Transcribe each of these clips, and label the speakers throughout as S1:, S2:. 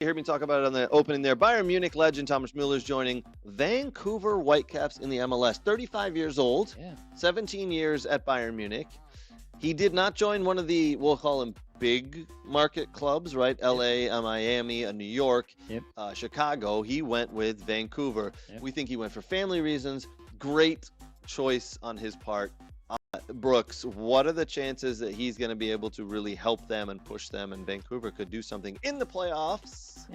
S1: You heard me talk about it on the opening there. Bayern Munich legend Thomas Müller is joining Vancouver Whitecaps in the MLS. 35 years old, 17 years at Bayern Munich. He did not join one of the, we'll call them big market clubs, right? LA, Miami, New York, Chicago. He went with Vancouver. We think he went for family reasons. Great choice on his part. Brooks, what are the chances that he's going to be able to really help them and push them, and Vancouver could do something in the playoffs?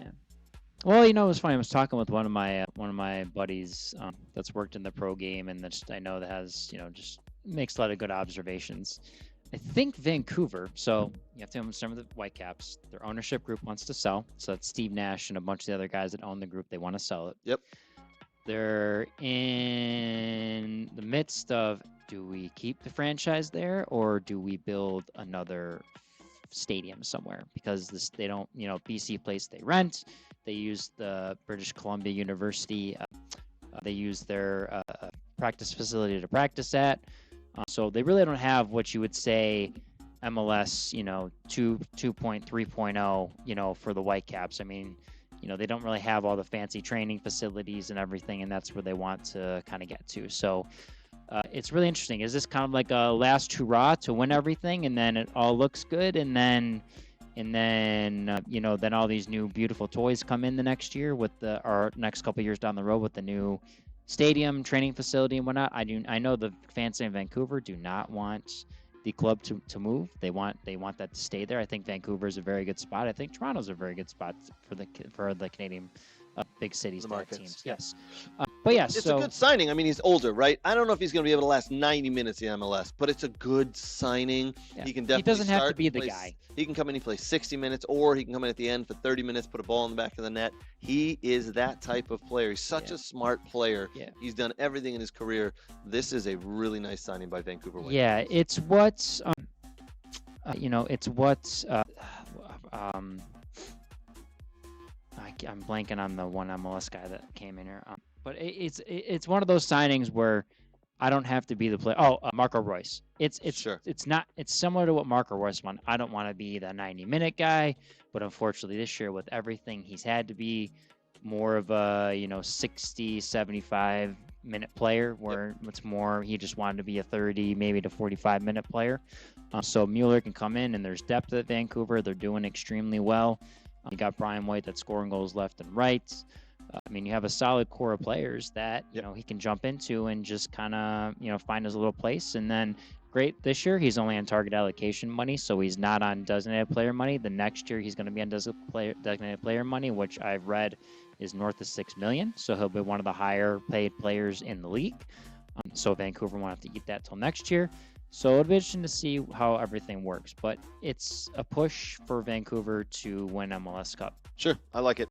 S2: Well, it was funny. I was talking with one of my buddies that's worked in the pro game, and that I know that has just makes a lot of good observations. I think Vancouver. So you have to understand with the Whitecaps, their ownership group wants to sell. So that's Steve Nash and a bunch of the other guys that own the group. They want to sell it.
S1: Yep.
S2: They're in the midst of, do we keep the franchise there or do we build another stadium somewhere? Because they don't, BC place they rent. They use the British Columbia University. They use their practice facility to practice at. So they really don't have what you would say MLS, 2.3.0, for the Whitecaps. I mean, they don't really have all the fancy training facilities and everything, and that's where they want to kind of get to. So it's really interesting. Is this kind of like a last hurrah to win everything, and then it all looks good, and then then all these new beautiful toys come in the next year or next couple of years down the road with the new stadium, training facility, and whatnot. I know the fans in Vancouver do not want the club to move. They want that to stay there. I think Vancouver is a very good spot. I think Toronto's a very good spot for the Canadian big cities,
S1: the
S2: markets.
S1: Teams.
S2: Yes. But yes,
S1: it's a good signing. I mean, he's older, right? I don't know if he's going to be able to last 90 minutes in MLS, but it's a good signing.
S2: Yeah.
S1: He can definitely.
S2: He doesn't have to be the guy.
S1: He can come in and play 60 minutes, or he can come in at the end for 30 minutes, put a ball in the back of the net. He is that type of player. He's such a smart player.
S2: Yeah.
S1: He's done everything in his career. This is a really nice signing by Vancouver Whitecaps.
S2: Yeah, it's what's I'm blanking on the one MLS guy that came in here. But it's one of those signings where I don't have to be the player. Marco Royce. It's similar to what Marco Royce won. I don't want to be the 90-minute guy, but unfortunately this year with everything, he's had to be more of a 60, 75-minute player, where it's more he just wanted to be a 30, maybe to 45-minute player. So Muller can come in, and there's depth at Vancouver. They're doing extremely well. You got Brian White that's scoring goals left and right. You have a solid core of players that he can jump into and just kind of find his little place. And then great, this year he's only on target allocation money, so he's not on designated player money. The next year he's going to be on designated player money, which I've read is north of $6 million. So he'll be one of the higher paid players in the league. So Vancouver won't have to eat that till next year. So it'll be interesting to see how everything works. But it's a push for Vancouver to win MLS Cup.
S1: Sure, I like it.